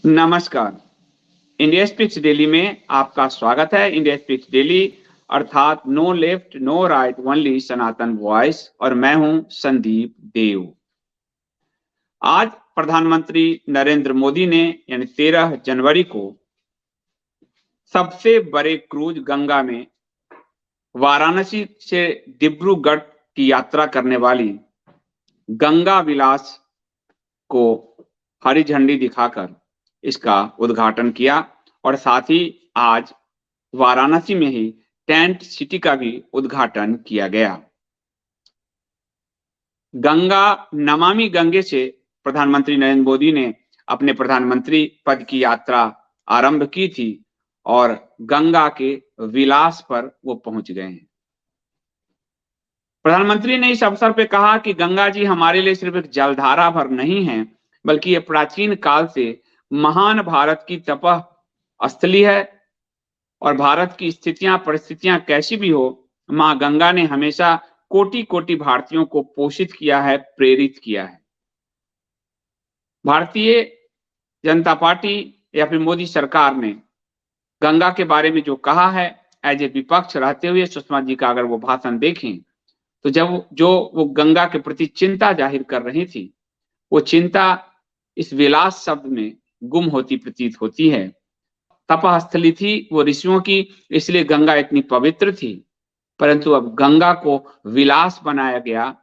नमस्कार। India Speaks daily में आपका स्वागत है। इंडिया स्पीक्स डेली अर्थात no left no right only Sanatan voice, और मैं हूं संदीप देव। आज प्रधानमंत्री नरेंद्र मोदी ने यानी 13 जनवरी को सबसे बड़े क्रूज गंगा में वाराणसी से डिब्रूगढ़ की यात्रा करने वाली गंगा विलास को हरी झंडी दिखाकर इसका उद्घाटन किया, और साथ ही आज वाराणसी में ही टेंट सिटी का भी उद्घाटन किया गया। गंगा नमामि गंगे से प्रधानमंत्री नरेंद्र मोदी ने अपने प्रधानमंत्री पद की यात्रा आरंभ की थी और गंगा के विलास पर वो पहुंच गए हैं। प्रधानमंत्री ने इस अवसर पर कहा कि गंगा जी हमारे लिए सिर्फ एक जलधारा भर नहीं है, बल्कि ये प्राचीन काल से महान भारत की तपह स्थली है, और भारत की स्थितियां परिस्थितियां कैसी भी हो, मां गंगा ने हमेशा कोटि कोटि भारतीयों को पोषित किया है, प्रेरित किया है। भारतीय जनता पार्टी या फिर मोदी सरकार ने गंगा के बारे में जो कहा है, एज ए विपक्ष रहते हुए सुषमा जी का अगर वो भाषण देखें तो जब वो गंगा के प्रति चिंता जाहिर कर रही थी, वो चिंता इस विलास शब्द में गुम होती प्रतीत होती है। तपह स्थली थी वो ऋषियों की, इसलिए गंगा इतनी पवित्र थी, परंतु अब गंगा को विलास बनाया गया।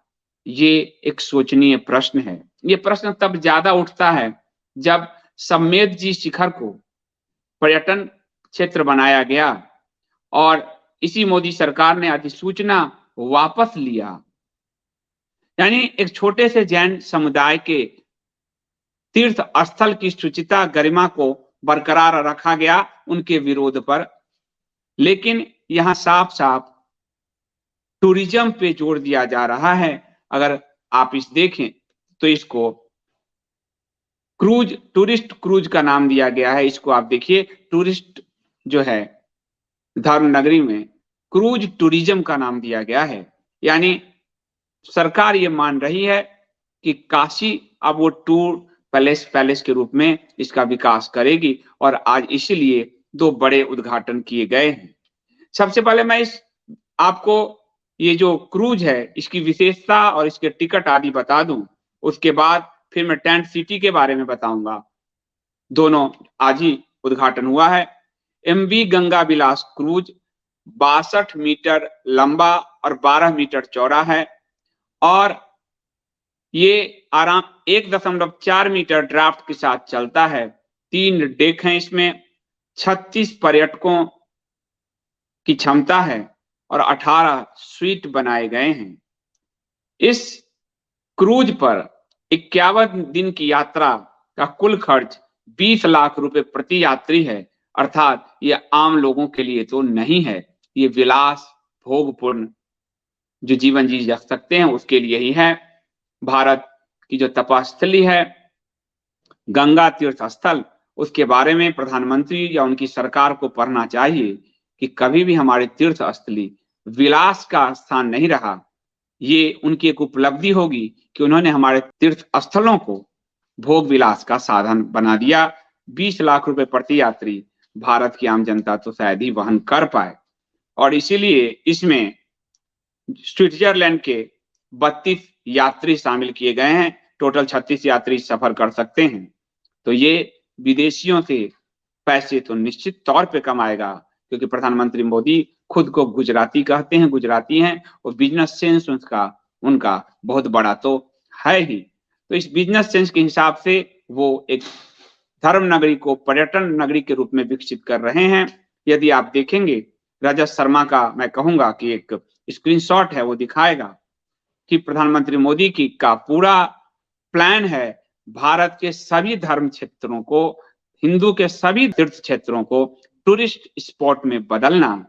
ये एक सोचनीय प्रश्न है। ये प्रश्न तब ज्यादा उठता है जब सम्मेद जी शिखर को पर्यटन क्षेत्र बनाया गया और इसी मोदी सरकार ने अधिसूचना वापस लिया। यानी एक छोटे से जैन समुदाय के तीर्थ स्थल की शुचिता गरिमा को बरकरार रखा गया उनके विरोध पर, लेकिन यहां साफ साफ टूरिज्म पे जोर दिया जा रहा है। अगर आप इस देखें तो इसको टूरिस्ट क्रूज का नाम दिया गया है। इसको आप देखिए, टूरिस्ट जो है धर्म नगरी में क्रूज टूरिज्म का नाम दिया गया है। यानी सरकार ये मान रही है कि काशी अब वो टूर पैलेस के रूप में इसका विकास करेगी, और आज इसीलिए दो बड़े उद्घाटन किए गए हैं। सबसे पहले मैं आपको ये जो क्रूज है इसकी विशेषता और इसके टिकट आदि बता दूं, उसके बाद फिर मैं टेंट सिटी के बारे में बताऊंगा। दोनों आज ही उद्घाटन हुआ है। एमवी गंगा विलास क्रूज 62 मीटर लंबा और 12 मीटर चौड़ा है, और ये आराम 1.4 मीटर ड्राफ्ट के साथ चलता है। 3 डेक हैं इसमें, 36 पर्यटकों की क्षमता है और 18 स्वीट बनाए गए हैं। इस क्रूज पर 51 दिन की यात्रा का कुल खर्च 20 लाख रुपए प्रति यात्री है, अर्थात ये आम लोगों के लिए तो नहीं है। ये विलास भोगपूर्ण जो जीवन जी जा सकते हैं उसके लिए ही है। भारत की जो तपस्थली है गंगा तीर्थ स्थल, उसके बारे में प्रधानमंत्री या उनकी सरकार को पढ़ना चाहिए कि कभी भी हमारे तीर्थ स्थली विलास का स्थान नहीं रहा। ये उनकी एक उपलब्धि होगी कि उन्होंने हमारे तीर्थ स्थलों को भोग विलास का साधन बना दिया। 20 लाख रुपए प्रति यात्री भारत की आम जनता तो शायद ही वहन कर पाए, और इसीलिए इसमें स्विट्जरलैंड के 32 यात्री शामिल किए गए हैं। टोटल 36 यात्री सफर कर सकते हैं। तो ये विदेशियों से पैसे तो निश्चित तौर पे कमाएगा, क्योंकि प्रधानमंत्री मोदी खुद को गुजराती कहते हैं, गुजराती हैं, और बिजनेस सेंस उनका बहुत बड़ा तो है ही। तो इस बिजनेस सेंस के हिसाब से वो एक धर्म नगरी को पर्यटन नगरी के रूप में विकसित कर रहे हैं। यदि आप देखेंगे, रजत शर्मा का मैं कहूंगा कि एक स्क्रीनशॉट है, वो दिखाएगा कि प्रधानमंत्री मोदी का पूरा प्लान है भारत के सभी धर्म क्षेत्रों को, हिंदू के सभी तीर्थ क्षेत्रों को टूरिस्ट स्पॉट में बदलना।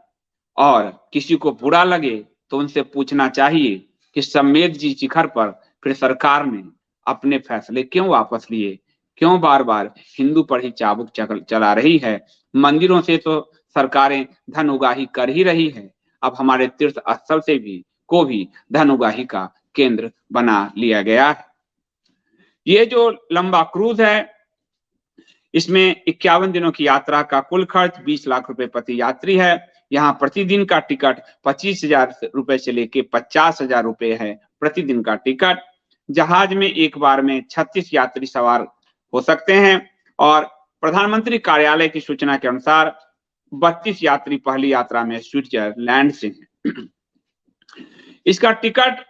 और किसी को बुरा लगे तो उनसे पूछना चाहिए कि सम्मेद जी शिखर पर फिर सरकार ने अपने फैसले क्यों वापस लिए, क्यों बार बार हिंदू पर ही चाबुक चला रही है। मंदिरों से तो सरकारें धन उगाही कर ही रही है, अब हमारे तीर्थ स्थल से भी धन उगाही का केंद्र बना लिया गया है। ये जो लंबा क्रूज है इसमें 51 दिनों की यात्रा का कुल खर्च 20 लाख रुपए प्रति यात्री है। यहाँ प्रतिदिन का टिकट 25,000 रुपए से लेके 50,000 रुपए है प्रतिदिन का टिकट। जहाज में एक बार में 36 यात्री सवार हो सकते हैं और प्रधानमंत्री कार्यालय की सूचना के अनुसार 32 यात्री पहली यात्रा में स्विट्जरलैंड से हैं। इसका टिकट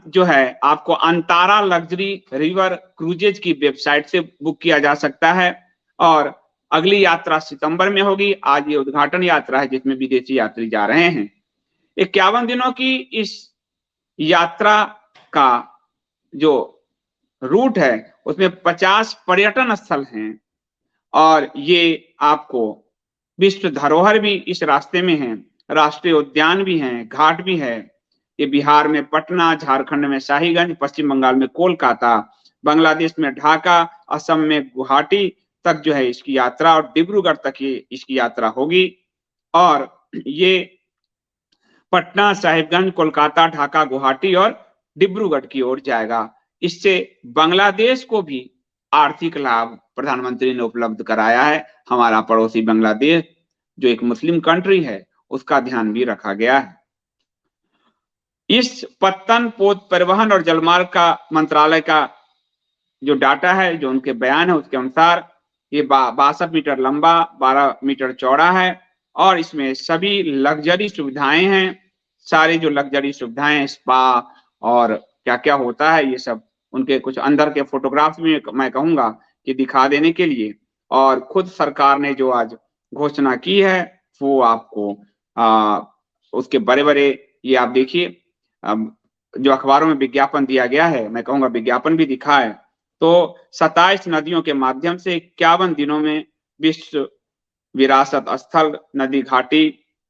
जो है आपको अंतारा लग्जरी रिवर क्रूजेज की वेबसाइट से बुक किया जा सकता है और अगली यात्रा सितंबर में होगी। आज ये उद्घाटन यात्रा है जिसमें विदेशी यात्री जा रहे हैं। 51 दिनों की इस यात्रा का जो रूट है उसमें 50 पर्यटन स्थल हैं और ये आपको विश्व धरोहर भी इस रास्ते में है, राष्ट्रीय उद्यान भी हैं, घाट भी है। ये बिहार में पटना, झारखंड में शाहीगंज, पश्चिम बंगाल में कोलकाता, बांग्लादेश में ढाका, असम में गुवाहाटी तक जो है इसकी यात्रा और डिब्रूगढ़ तक ये इसकी यात्रा होगी और ये पटना, साहिबगंज, कोलकाता, ढाका, गुवाहाटी और डिब्रूगढ़ की ओर जाएगा। इससे बांग्लादेश को भी आर्थिक लाभ प्रधानमंत्री ने उपलब्ध कराया है। हमारा पड़ोसी बांग्लादेश जो एक मुस्लिम कंट्री है उसका ध्यान भी रखा गया है। इस पत्तन पोत परिवहन और जलमार्ग का मंत्रालय का जो डाटा है, जो उनके बयान है उसके अनुसार ये 62 मीटर लंबा, 12 मीटर चौड़ा है और इसमें सभी लग्जरी सुविधाएं हैं। सारी जो लग्जरी सुविधाएं, स्पा और क्या क्या होता है ये सब उनके कुछ अंदर के फोटोग्राफ्स में मैं कहूंगा कि दिखा देने के लिए। और खुद सरकार ने जो आज घोषणा की है वो आपको उसके बड़े बड़े ये आप देखिए जो अखबारों में विज्ञापन दिया गया है, मैं कहूंगा विज्ञापन भी दिखा है। तो 27 नदियों के माध्यम से 51 दिनों में विश्व विरासत स्थल नदी घाटी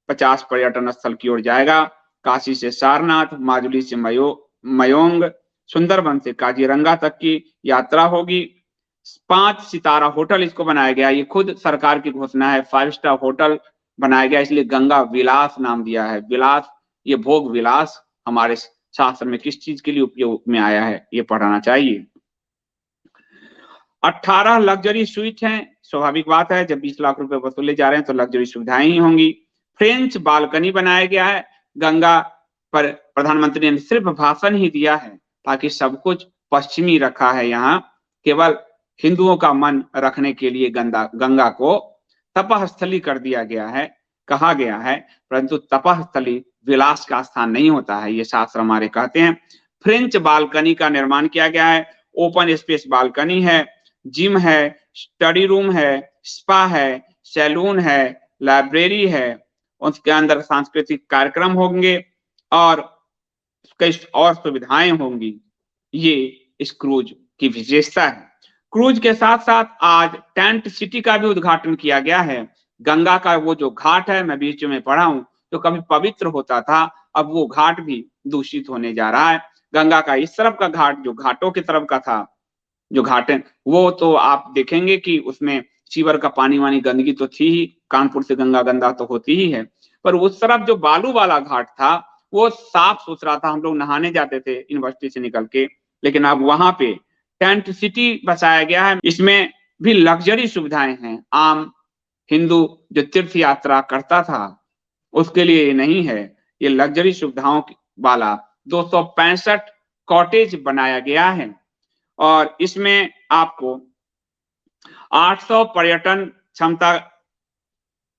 50 पर्यटन स्थल की ओर जाएगा। काशी से सारनाथ, माजुली से मयोंग, सुंदरबन से काजीरंगा तक की यात्रा होगी। 5 सितारा होटल इसको बनाया गया, ये खुद सरकार की घोषणा है। 5 स्टार होटल बनाया गया, इसलिए गंगा विलास नाम दिया है। विलास, ये भोग विलास हमारे शास्त्र में किस चीज के लिए उपयोग में आया है ये पढ़ना चाहिए। 18 लग्जरी स्वीट हैं, स्वाभाविक बात है जब 20 लाख रुपए वसूले जा रहे हैं तो लग्जरी सुविधाएं ही होंगी। फ्रेंच बालकनी बनाया गया है। गंगा पर प्रधानमंत्री ने सिर्फ भाषण ही दिया है, ताकि सब कुछ पश्चिमी रखा है। यहाँ केवल हिंदुओं का मन रखने के लिए गंगा को तपस्थली कर दिया गया है, कहा गया है, परंतु तपस्थली विलास का स्थान नहीं होता है, ये शास्त्र हमारे कहते हैं। फ्रेंच बालकनी का निर्माण किया गया है। ओपन स्पेस बालकनी है, जिम है, स्टडी रूम है, स्पा है, सैलून है, लाइब्रेरी है, उसके अंदर सांस्कृतिक कार्यक्रम होंगे और कई और सुविधाएं होंगी। ये इस क्रूज की विशेषता है। क्रूज के साथ साथ आज टेंट सिटी का भी उद्घाटन किया गया है। गंगा का वो जो घाट है, मैं बीच में पढ़ा हूं, जो कभी पवित्र होता था अब वो घाट भी दूषित होने जा रहा है। गंगा का इस तरफ का घाट जो घाटों की तरफ का था, जो घाट है वो तो आप देखेंगे कि उसमें सीवर का पानी वानी गंदगी तो थी ही, कानपुर से गंगा गंदा तो होती ही है, पर उस तरफ जो बालू वाला घाट था वो साफ सुथरा था, हम लोग नहाने जाते थे यूनिवर्सिटी से निकल के। लेकिन अब वहां पे टेंट सिटी बसाया गया है, इसमें भी लग्जरी सुविधाएं हैं। आम हिंदू जो तीर्थ यात्रा करता था उसके लिए ये नहीं है, ये लग्जरी सुविधाओं वाला 265 कॉटेज बनाया गया है और इसमें आपको 800 पर्यटन क्षमता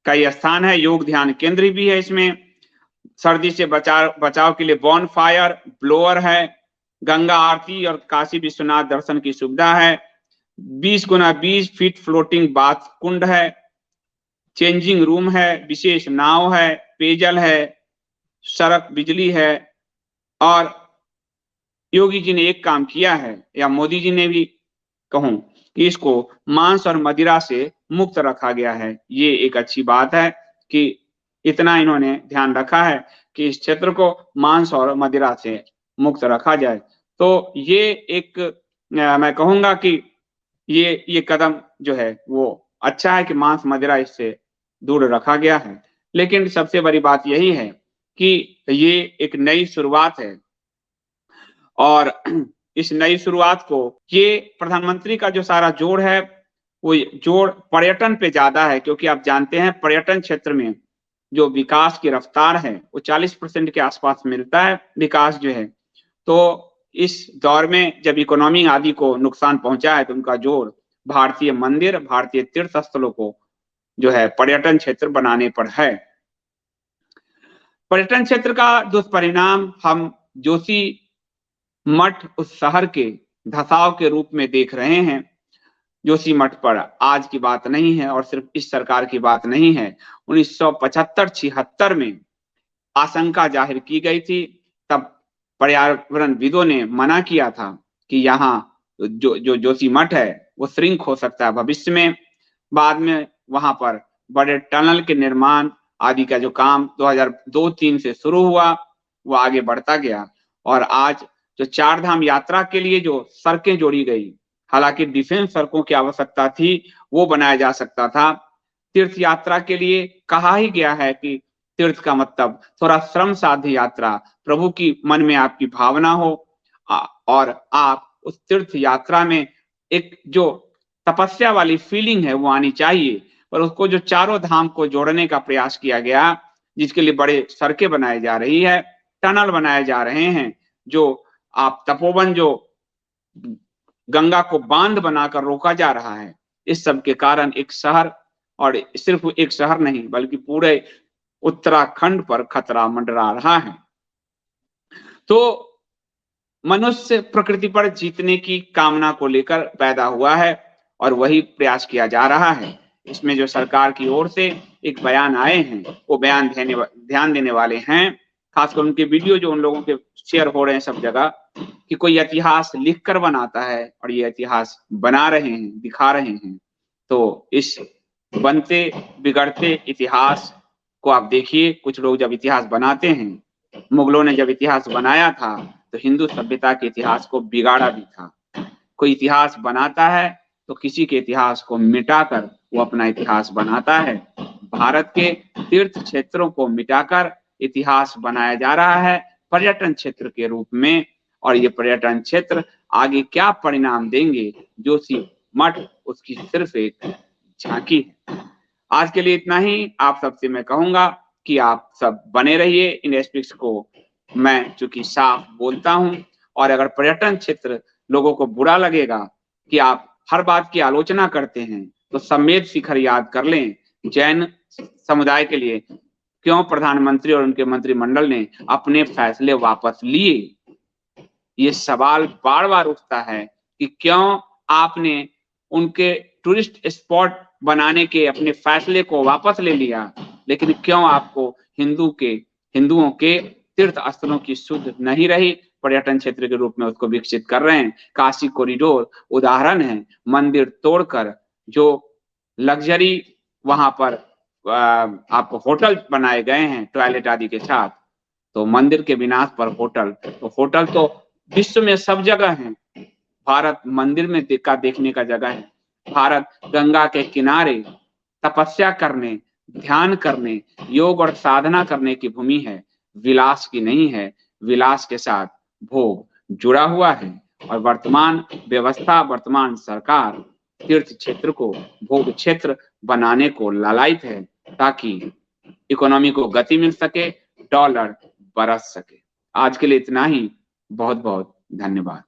का ये स्थान है। योग ध्यान केंद्र भी है इसमें। सर्दी से बचाव के लिए बॉन फायर ब्लोअर है। गंगा आरती और काशी विश्वनाथ दर्शन की सुविधा है। 20x20 फीट फ्लोटिंग बाथ कुंड है। चेंजिंग रूम है, विशेष नाव है, पेयजल है, सड़क बिजली है। और योगी जी ने एक काम किया है, या मोदी जी ने भी कहूं, कि इसको मांस और मदिरा से मुक्त रखा गया है। ये एक अच्छी बात है कि इतना इन्होंने ध्यान रखा है कि इस क्षेत्र को मांस और मदिरा से मुक्त रखा जाए। तो ये एक मैं कहूंगा कि ये कदम जो है वो अच्छा है कि मांस मदिरा इससे दूर रखा गया है। लेकिन सबसे बड़ी बात यही है कि ये एक नई शुरुआत है और इस नई शुरुआत को ये प्रधानमंत्री का जो सारा जोड़ है वो जोर पर्यटन पे ज्यादा है, क्योंकि आप जानते हैं पर्यटन क्षेत्र में जो विकास की रफ्तार है वो 40% के आसपास मिलता है विकास जो है। तो इस दौर में जब इकोनॉमी आदि को नुकसान पहुंचा है तो उनका जोर भारतीय मंदिर, भारतीय तीर्थ स्थलों को जो है पर्यटन क्षेत्र बनाने पर है। पर्यटन क्षेत्र का दुष्परिणाम हम जोशी मठ उस शहर के धसाव के रूप में देख रहे हैं। जोशीमठ पर आज की बात नहीं है और सिर्फ इस सरकार की बात नहीं है। 1975-76 में आशंका जाहिर की गई थी, तब पर्यावरणविदों ने मना किया था कि यहाँ जो जोशीमठ है वो श्रिंक हो सकता है भविष्य में। बाद में वहां पर बड़े टनल के निर्माण आदि का जो काम 2002-3 से शुरू हुआ वो आगे बढ़ता गया और आज जो चार धाम यात्रा के लिए जो सड़कें जोड़ी गई, हालांकि डिफेंस सड़कों की आवश्यकता थी, वो बनाया जा सकता था। तीर्थ यात्रा के लिए कहा ही गया है कि तीर्थ का मतलब थोड़ा श्रम साध्य यात्रा, प्रभु की मन में आपकी भावना हो और आप उस तीर्थ यात्रा में एक जो तपस्या वाली फीलिंग है वो आनी चाहिए। पर उसको जो चारों धाम को जोड़ने का प्रयास किया गया, जिसके लिए बड़े सड़कें बनाई जा रही है, टनल बनाए जा रहे हैं, जो आप तपोवन जो गंगा को बांध बनाकर रोका जा रहा है, इस सब के कारण एक शहर, और सिर्फ एक शहर नहीं बल्कि पूरे उत्तराखंड पर खतरा मंडरा रहा है। तो मनुष्य प्रकृति पर जीतने की कामना को लेकर पैदा हुआ है और वही प्रयास किया जा रहा है। इसमें जो सरकार की ओर से एक बयान आए हैं वो बयान ध्यान देने वाले हैं, खासकर उनके वीडियो जो उन लोगों के शेयर हो रहे हैं सब जगह, कि कोई इतिहास लिख कर बनाता है और ये इतिहास बना रहे हैं, दिखा रहे हैं। तो इस बनते बिगड़ते इतिहास को आप देखिए, कुछ लोग जब इतिहास बनाते हैं, मुगलों ने जब इतिहास बनाया था तो हिंदू सभ्यता के इतिहास को बिगाड़ा भी था। कोई इतिहास बनाता है तो किसी के इतिहास को मिटाकर वो अपना इतिहास बनाता है। भारत के तीर्थ क्षेत्रों को मिटाकर इतिहास बनाया जा रहा है पर्यटन क्षेत्र के रूप में, और ये पर्यटन क्षेत्र आगे क्या परिणाम देंगे, जोशीमठ उसकी सिर्फ एक झांकी है। आज के लिए इतना ही। आप सबसे मैं कहूंगा कि आप सब बने रहिए इन एस्पेक्ट्स को। मैं चूंकि साफ बोलता हूं, और अगर पर्यटन क्षेत्र लोगों को बुरा लगेगा कि आप हर बात की आलोचना करते हैं, तो समेत शिखर याद कर लें। जैन समुदाय के लिए क्यों प्रधानमंत्री और उनके मंत्रिमंडल ने अपने फैसले वापस लिए, ये सवाल बार बार उठता है कि क्यों आपने उनके टूरिस्ट स्पॉट बनाने के अपने फैसले को वापस ले लिया, लेकिन क्यों आपको हिंदुओं के तीर्थ स्थलों की सुध नहीं रही, पर्यटन क्षेत्र के रूप में उसको विकसित कर रहे हैं। काशी कॉरिडोर उदाहरण है, मंदिर तोड़कर जो लग्जरी वहां पर आपको होटल बनाए गए हैं टॉयलेट आदि के साथ, तो मंदिर के विनाश पर होटल, तो होटल तो विश्व में सब जगह है, भारत मंदिर में देखने का जगह है। भारत गंगा के किनारे तपस्या करने, ध्यान करने, योग और साधना करने की भूमि है, विलास की नहीं है। विलास के साथ भोग जुड़ा हुआ है और वर्तमान व्यवस्था, वर्तमान सरकार तीर्थ क्षेत्र को भोग क्षेत्र बनाने को लालायित है, ताकि इकोनॉमी को गति मिल सके, डॉलर बरस सके। आज के लिए इतना ही। बहुत बहुत धन्यवाद।